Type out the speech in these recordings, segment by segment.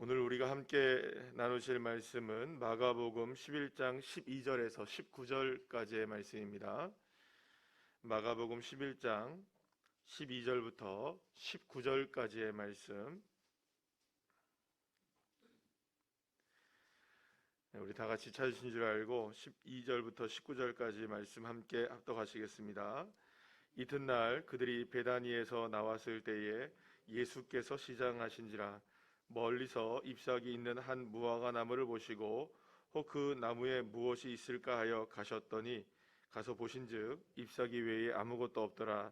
오늘 우리가 함께 나누실 말씀은 마가복음 11장 12절에서 19절까지의 말씀입니다. 마가복음 11장 12절부터 19절까지의 말씀. 우리 다 같이 찾으신 줄 알고 12절부터 19절까지 말씀 함께 합독하시겠습니다. 이튿날 그들이 베다니에서 나왔을 때에 예수께서 시장하신지라 멀리서 잎사귀 있는 한 무화과 나무를 보시고 혹 그 나무에 무엇이 있을까 하여 가셨더니 가서 보신즉 잎사귀 외에 아무것도 없더라.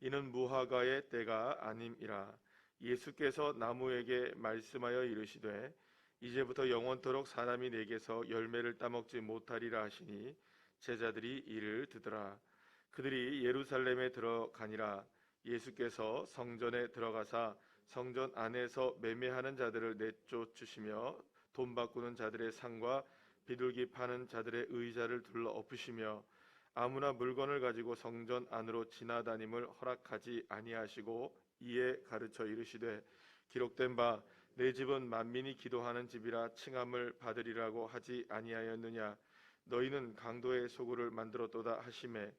이는 무화과의 때가 아님이라. 예수께서 나무에게 말씀하여 이르시되 이제부터 영원토록 사람이 내게서 열매를 따먹지 못하리라 하시니 제자들이 이를 듣더라. 그들이 예루살렘에 들어가니라. 예수께서 성전에 들어가사 성전 안에서 매매하는 자들을 내쫓으시며 돈 바꾸는 자들의 상과 비둘기 파는 자들의 의자를 둘러 엎으시며 아무나 물건을 가지고 성전 안으로 지나다님을 허락하지 아니하시고 이에 가르쳐 이르시되 기록된 바 내 집은 만민이 기도하는 집이라 칭함을 받으리라고 하지 아니하였느냐. 너희는 강도의 소굴을 만들었도다 하시매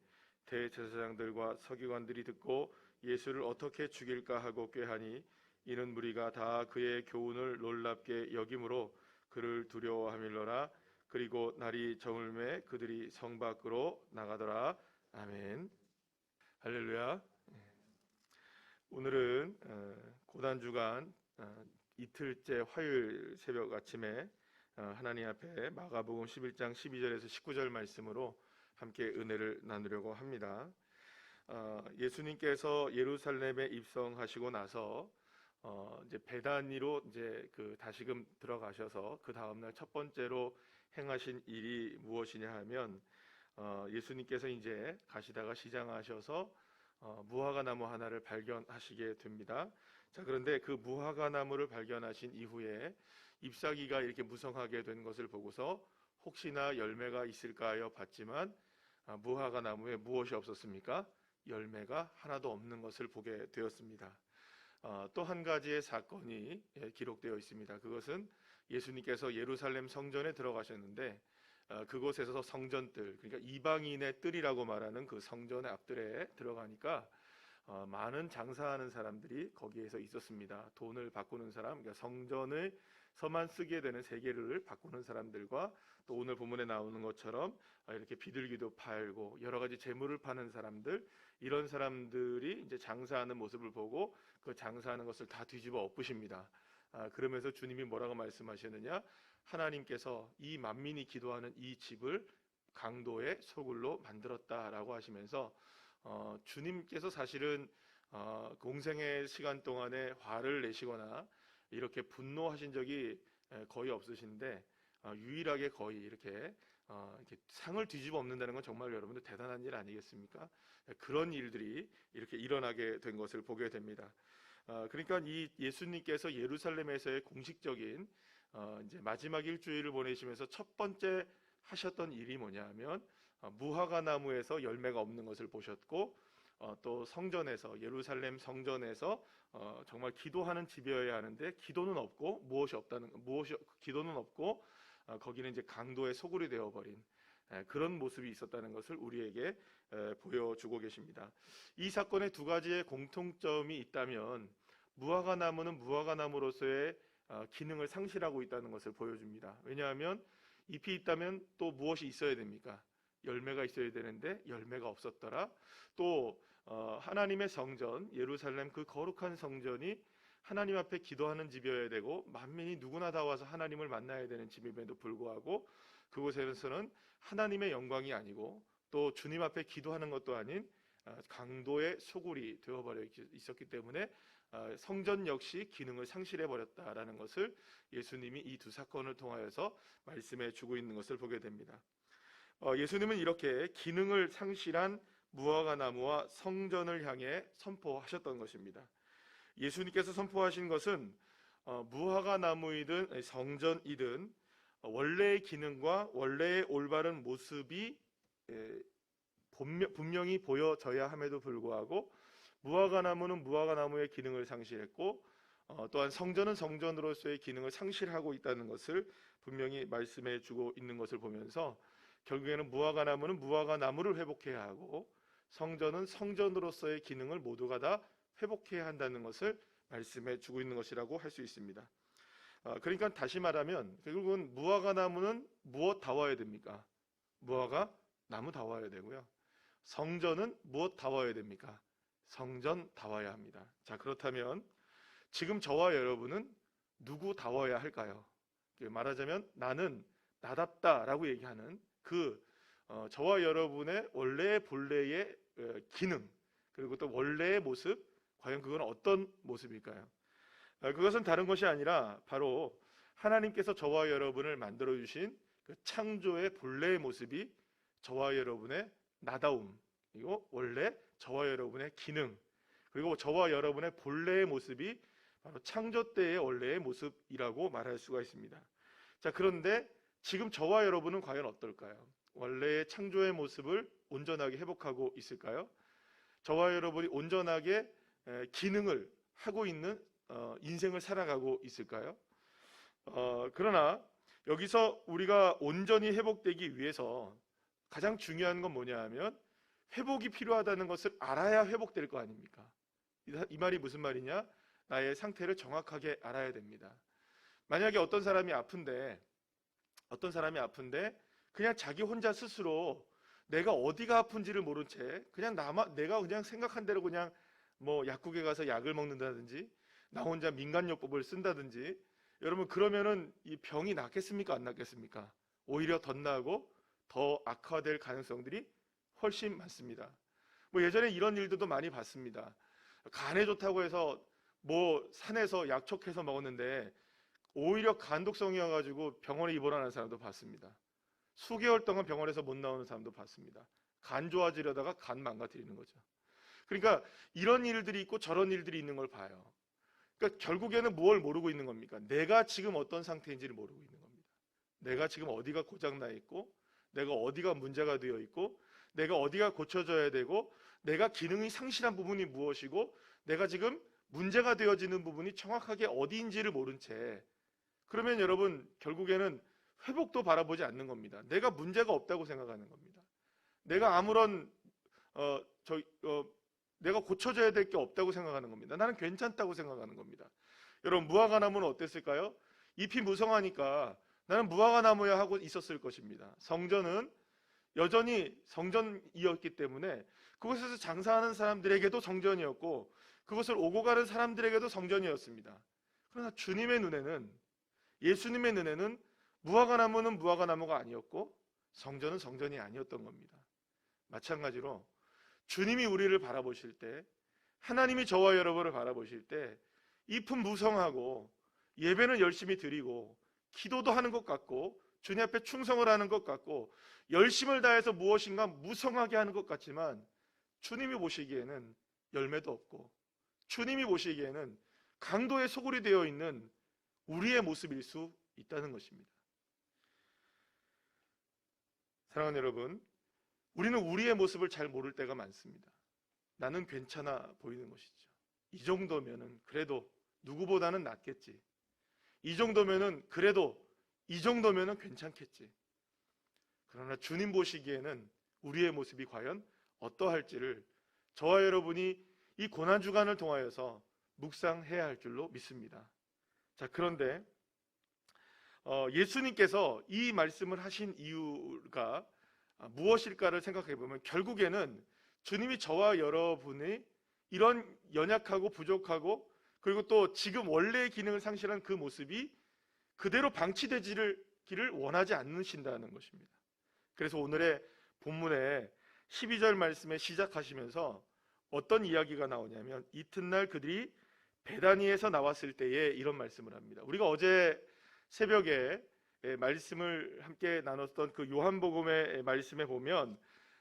대제사장들과 서기관들이 듣고 예수를 어떻게 죽일까 하고 꾀하니 이는 무리가 다 그의 교훈을 놀랍게 여김으로 그를 두려워하밀러라. 그리고 날이 저물매 그들이 성 밖으로 나가더라. 아멘. 할렐루야. 오늘은 고단주간 이틀째 화요일 새벽 아침에 하나님 앞에 마가복음 11장 12절에서 19절 말씀으로 함께 은혜를 나누려고 합니다. 예수님께서 예루살렘에 입성하시고 나서 이제 베다니로 이제 다시금 들어가셔서 그 다음날 첫 번째로 행하신 일이 무엇이냐 하면 예수님께서 이제 가시다가 시장하셔서 무화과 나무 하나를 발견하시게 됩니다. 자, 그런데 그 무화과 나무를 발견하신 이후에 잎사귀가 이렇게 무성하게 된 것을 보고서 혹시나 열매가 있을까 하여 봤지만 무화과 나무에 무엇이 없었습니까? 열매가 하나도 없는 것을 보게 되었습니다. 또 한 가지의 사건이 기록되어 있습니다. 그것은 예수님께서 예루살렘 성전에 들어가셨는데 그곳에서 성전뜰, 그러니까 이방인의 뜰이라고 말하는 그 성전의 앞뜰에 들어가니까 많은 장사하는 사람들이 거기에서 있었습니다. 돈을 바꾸는 사람, 그러니까 성전을 서만 쓰게 되는 세계를 바꾸는 사람들과 또 오늘 본문에 나오는 것처럼 이렇게 비둘기도 팔고 여러 가지 재물을 파는 사람들, 이런 사람들이 이제 장사하는 모습을 보고 그 장사하는 것을 다 뒤집어 엎으십니다. 그러면서 주님이 뭐라고 말씀하시느냐? 하나님께서 이 만민이 기도하는 이 집을 강도의 소굴로 만들었다라고 하시면서 주님께서 사실은 공생의 시간 동안에 화를 내시거나 이렇게 분노하신 적이 거의 없으신데 유일하게 거의 이렇게 상을 뒤집어 엎는다는 건 정말 여러분들 대단한 일 아니겠습니까? 그런 일들이 이렇게 일어나게 된 것을 보게 됩니다. 그러니까 이 예수님께서 예루살렘에서의 공식적인 이제 마지막 일주일을 보내시면서 첫 번째 하셨던 일이 뭐냐면 무화과 나무에서 열매가 없는 것을 보셨고 또 성전에서 예루살렘 성전에서 정말 기도하는 집이어야 하는데 기도는 없고 기도는 없고 거기는 이제 강도의 소굴이 되어버린 그런 모습이 있었다는 것을 우리에게 보여주고 계십니다. 이 사건에 두 가지의 공통점이 있다면 무화과 나무는 무화과 나무로서의 기능을 상실하고 있다는 것을 보여줍니다. 왜냐하면 잎이 있다면 또 무엇이 있어야 됩니까? 열매가 있어야 되는데 열매가 없었더라. 또 하나님의 성전 예루살렘 그 거룩한 성전이 하나님 앞에 기도하는 집이어야 되고 만민이 누구나 다 와서 하나님을 만나야 되는 집임에도 불구하고 그곳에서는 하나님의 영광이 아니고 또 주님 앞에 기도하는 것도 아닌 강도의 소굴이 되어버려 있었기 때문에 성전 역시 기능을 상실해 버렸다라는 것을 예수님이 이 두 사건을 통하여서 말씀해 주고 있는 것을 보게 됩니다. 예수님은 이렇게 기능을 상실한 무화과 나무와 성전을 향해 선포하셨던 것입니다. 예수님께서 선포하신 것은 무화과 나무이든 성전이든 원래의 기능과 원래의 올바른 모습이 분명히 보여져야 함에도 불구하고 무화과 나무는 무화과 나무의 기능을 상실했고 또한 성전은 성전으로서의 기능을 상실하고 있다는 것을 분명히 말씀해 주고 있는 것을 보면서 결국에는 무화과 나무는 무화과 나무를 회복해야 하고 성전은 성전으로서의 기능을 모두가 다 회복해야 한다는 것을 말씀해 주고 있는 것이라고 할 수 있습니다. 그러니까 다시 말하면 결국은 무화과 나무는 무엇 다워야 됩니까? 무화과 나무 다워야 되고요. 성전은 무엇 다워야 됩니까? 성전 다워야 합니다. 자, 그렇다면 지금 저와 여러분은 누구 다워야 할까요? 말하자면 나는 나답다라고 얘기하는 저와 여러분의 원래 본래의 기능, 그리고 또 원래의 모습, 과연 그건 어떤 모습일까요? 그것은 다른 것이 아니라 바로 하나님께서 저와 여러분을 만들어 주신 그 창조의 본래의 모습이 저와 여러분의 나다움, 그리고 원래 저와 여러분의 기능, 그리고 저와 여러분의 본래의 모습이 바로 창조 때의 원래의 모습이라고 말할 수가 있습니다. 자, 그런데 지금 저와 여러분은 과연 어떨까요? 원래의 창조의 모습을 온전하게 회복하고 있을까요? 저와 여러분이 온전하게 기능을 하고 있는 인생을 살아가고 있을까요? 그러나 여기서 우리가 온전히 회복되기 위해서 가장 중요한 건 뭐냐 하면 회복이 필요하다는 것을 알아야 회복될 거 아닙니까? 이 말이 무슨 말이냐? 나의 상태를 정확하게 알아야 됩니다. 만약에 어떤 사람이 아픈데 그냥 자기 혼자 스스로 내가 어디가 아픈지를 모른 채 그냥 내가 그냥 생각한 대로 그냥 뭐 약국에 가서 약을 먹는다든지 나 혼자 민간요법을 쓴다든지, 여러분 그러면은 이 병이 낫겠습니까? 안 낫겠습니까? 오히려 덧나고 더 악화될 가능성들이 훨씬 많습니다. 뭐 예전에 이런 일들도 많이 봤습니다. 간에 좋다고 해서 뭐 산에서 약촉해서 먹었는데 오히려 간독성이어가지고 병원에 입원하는 사람도 봤습니다. 수개월 동안 병원에서 못 나오는 사람도 봤습니다. 간 좋아지려다가 간 망가뜨리는 거죠. 그러니까 이런 일들이 있고 저런 일들이 있는 걸 봐요. 그러니까 결국에는 뭘 모르고 있는 겁니까? 내가 지금 어떤 상태인지를 모르고 있는 겁니다. 내가 지금 어디가 고장나 있고, 내가 어디가 문제가 되어 있고, 내가 어디가 고쳐져야 되고, 내가 기능이 상실한 부분이 무엇이고, 내가 지금 문제가 되어지는 부분이 정확하게 어디인지를 모른 채, 그러면 여러분 결국에는 회복도 바라보지 않는 겁니다. 내가 문제가 없다고 생각하는 겁니다. 내가 아무런 내가 고쳐져야 될 게 없다고 생각하는 겁니다. 나는 괜찮다고 생각하는 겁니다. 여러분 무화과 나무는 어땠을까요? 잎이 무성하니까 나는 무화과 나무야 하고 있었을 것입니다. 성전은 여전히 성전이었기 때문에 그곳에서 장사하는 사람들에게도 성전이었고 그것을 오고 가는 사람들에게도 성전이었습니다. 그러나 주님의 눈에는, 예수님의 눈에는 무화과 나무는 무화과 나무가 아니었고 성전은 성전이 아니었던 겁니다. 마찬가지로 주님이 우리를 바라보실 때, 하나님이 저와 여러분을 바라보실 때 잎은 무성하고 예배는 열심히 드리고 기도도 하는 것 같고 주님 앞에 충성을 하는 것 같고 열심을 다해서 무엇인가 무성하게 하는 것 같지만 주님이 보시기에는 열매도 없고 주님이 보시기에는 강도의 소굴이 되어 있는 우리의 모습일 수 있다는 것입니다. 사랑하는 여러분, 우리는 우리의 모습을 잘 모를 때가 많습니다. 나는 괜찮아 보이는 것이죠. 이 정도면은 그래도 누구보다는 낫겠지. 이 정도면은 그래도 이 정도면은 괜찮겠지. 그러나 주님 보시기에는 우리의 모습이 과연 어떠할지를 저와 여러분이 이 고난 주간을 통하여서 묵상해야 할 줄로 믿습니다. 자, 그런데 예수님께서 이 말씀을 하신 이유가 무엇일까를 생각해 보면 결국에는 주님이 저와 여러분이 이런 연약하고 부족하고 그리고 또 지금 원래의 기능을 상실한 그 모습이 그대로 방치되기를 원하지 않으신다는 것입니다. 그래서 오늘의 본문의 12절 말씀에 시작하시면서 어떤 이야기가 나오냐면 이튿날 그들이 베다니에서 나왔을 때에 이런 말씀을 합니다. 우리가 어제 새벽에 말씀을 함께 나눴던 그 요한복음의 말씀에 보면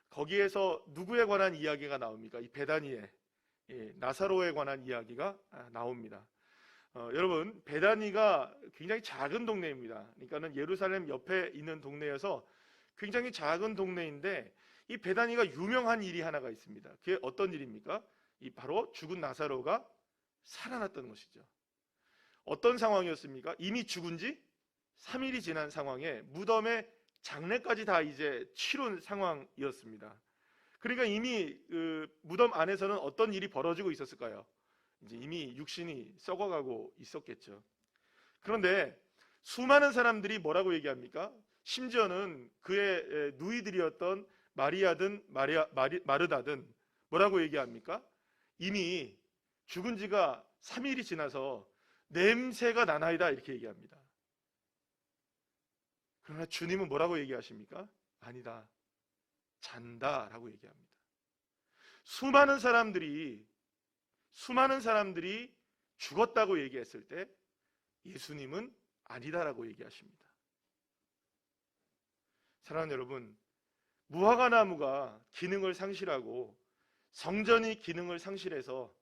거기에서 누구에 관한 이야기가 나옵니까? 이 베다니에 나사로에 관한 이야기가 나옵니다. 여러분 베다니가 굉장히 작은 동네입니다. 그러니까는 예루살렘 옆에 있는 동네여서 굉장히 작은 동네인데 이 베다니가 유명한 일이 하나가 있습니다. 그게 어떤 일입니까? 이 바로 죽은 나사로가 살아났던 것이죠. 어떤 상황이었습니까? 이미 죽은 지 3일이 지난 상황에 무덤에 장례까지 다 이제 치룬 상황이었습니다. 그러니까 이미 그 무덤 안에서는 어떤 일이 벌어지고 있었을까요? 이제 이미 육신이 썩어가고 있었겠죠. 그런데 수많은 사람들이 뭐라고 얘기합니까? 심지어는 그의 누이들이었던 마리아든 마르다든 뭐라고 얘기합니까? 이미 죽은 지가 3일이 지나서 냄새가 나나이다 이렇게 얘기합니다. 그러나 주님은 뭐라고 얘기하십니까? 아니다, 잔다라고 얘기합니다. 수많은 사람들이 죽었다고 얘기했을 때 예수님은 아니다라고 얘기하십니다. 사랑하는 여러분, 무화과나무가 기능을 상실하고 성전이 기능을 상실해서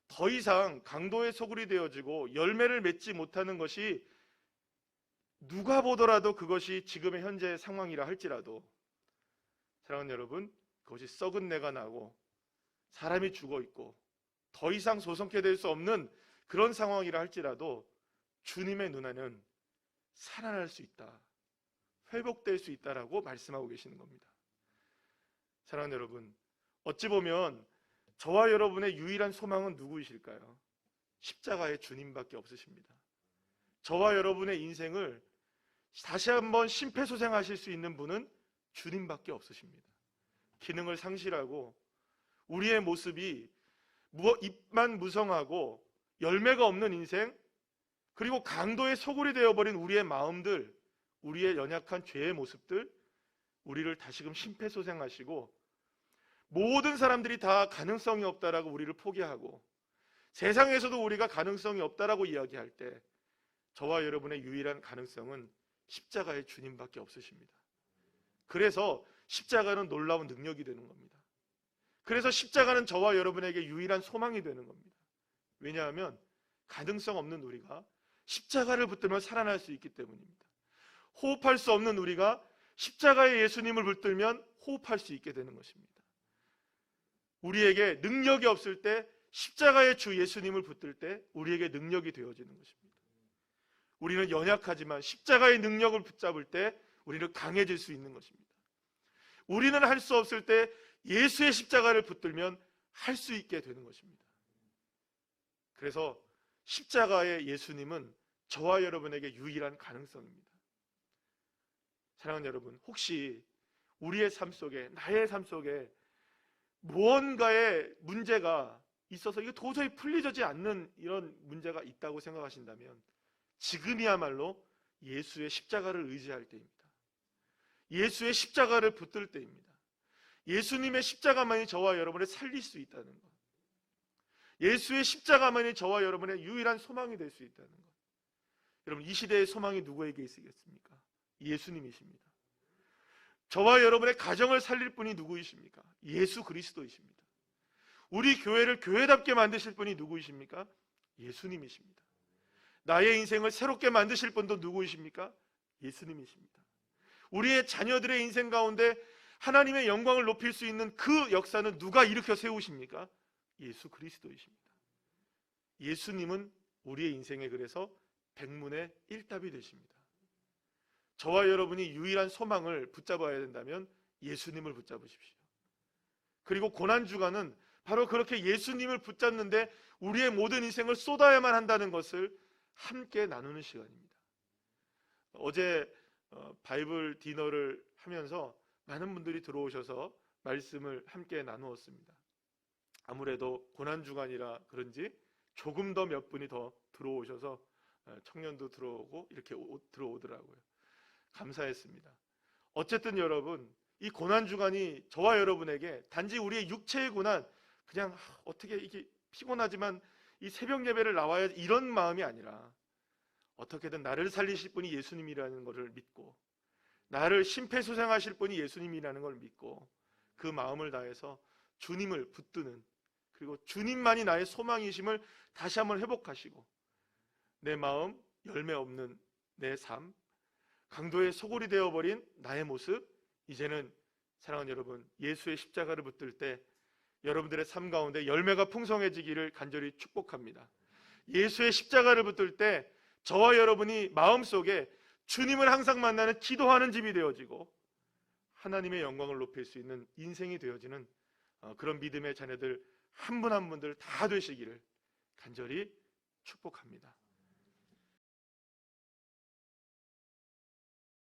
더 이상 강도의 소굴이 되어지고 열매를 맺지 못하는 것이 누가 보더라도 그것이 지금의 현재 상황이라 할지라도, 사랑하는 여러분, 그것이 썩은 내가 나고 사람이 죽어 있고 더 이상 소성케 될 수 없는 그런 상황이라 할지라도 주님의 눈에는 살아날 수 있다, 회복될 수 있다라고 말씀하고 계시는 겁니다. 사랑하는 여러분, 어찌 보면 저와 여러분의 유일한 소망은 누구이실까요? 십자가의 주님밖에 없으십니다. 저와 여러분의 인생을 다시 한번 심폐소생하실 수 있는 분은 주님밖에 없으십니다. 기능을 상실하고 우리의 모습이 입만 무성하고 열매가 없는 인생, 그리고 강도의 소굴이 되어버린 우리의 마음들, 우리의 연약한 죄의 모습들, 우리를 다시금 심폐소생하시고 모든 사람들이 다 가능성이 없다라고 우리를 포기하고 세상에서도 우리가 가능성이 없다라고 이야기할 때 저와 여러분의 유일한 가능성은 십자가의 주님밖에 없으십니다. 그래서 십자가는 놀라운 능력이 되는 겁니다. 그래서 십자가는 저와 여러분에게 유일한 소망이 되는 겁니다. 왜냐하면 가능성 없는 우리가 십자가를 붙들면 살아날 수 있기 때문입니다. 호흡할 수 없는 우리가 십자가의 예수님을 붙들면 호흡할 수 있게 되는 것입니다. 우리에게 능력이 없을 때 십자가의 주 예수님을 붙들 때 우리에게 능력이 되어지는 것입니다. 우리는 연약하지만 십자가의 능력을 붙잡을 때 우리는 강해질 수 있는 것입니다. 우리는 할 수 없을 때 예수의 십자가를 붙들면 할 수 있게 되는 것입니다. 그래서 십자가의 예수님은 저와 여러분에게 유일한 가능성입니다. 사랑하는 여러분, 혹시 우리의 삶 속에, 나의 삶 속에 무언가의 문제가 있어서 이게 도저히 풀리지 않는 이런 문제가 있다고 생각하신다면 지금이야말로 예수의 십자가를 의지할 때입니다. 예수의 십자가를 붙들 때입니다. 예수님의 십자가만이 저와 여러분을 살릴 수 있다는 것, 예수의 십자가만이 저와 여러분의 유일한 소망이 될 수 있다는 것. 여러분, 이 시대의 소망이 누구에게 있으겠습니까? 예수님이십니다. 저와 여러분의 가정을 살릴 분이 누구이십니까? 예수 그리스도이십니다. 우리 교회를 교회답게 만드실 분이 누구이십니까? 예수님이십니다. 나의 인생을 새롭게 만드실 분도 누구이십니까? 예수님이십니다. 우리의 자녀들의 인생 가운데 하나님의 영광을 높일 수 있는 그 역사는 누가 일으켜 세우십니까? 예수 그리스도이십니다. 예수님은 우리의 인생에 그래서 백문의 일답이 되십니다. 저와 여러분이 유일한 소망을 붙잡아야 된다면 예수님을 붙잡으십시오. 그리고 고난주간은 바로 그렇게 예수님을 붙잡는데 우리의 모든 인생을 쏟아야만 한다는 것을 함께 나누는 시간입니다. 어제 바이블 디너를 하면서 많은 분들이 들어오셔서 말씀을 함께 나누었습니다. 아무래도 고난주간이라 그런지 조금 더 몇 분이 더 들어오셔서 청년도 들어오고 이렇게 들어오더라고요. 감사했습니다. 어쨌든 여러분, 이 고난주간이 저와 여러분에게 단지 우리의 육체의 고난, 그냥 어떻게 이게 피곤하지만 이 새벽 예배를 나와야 이런 마음이 아니라 어떻게든 나를 살리실 분이 예수님이라는 것을 믿고 나를 심폐소생하실 분이 예수님이라는 걸 믿고 그 마음을 다해서 주님을 붙드는, 그리고 주님만이 나의 소망이심을 다시 한번 회복하시고 내 마음, 열매 없는 내 삶, 강도의 소굴이 되어버린 나의 모습, 이제는 사랑하는 여러분, 예수의 십자가를 붙들 때 여러분들의 삶 가운데 열매가 풍성해지기를 간절히 축복합니다. 예수의 십자가를 붙들 때 저와 여러분이 마음속에 주님을 항상 만나는 기도하는 집이 되어지고 하나님의 영광을 높일 수 있는 인생이 되어지는 그런 믿음의 자녀들 한 분 한 분들 다 되시기를 간절히 축복합니다.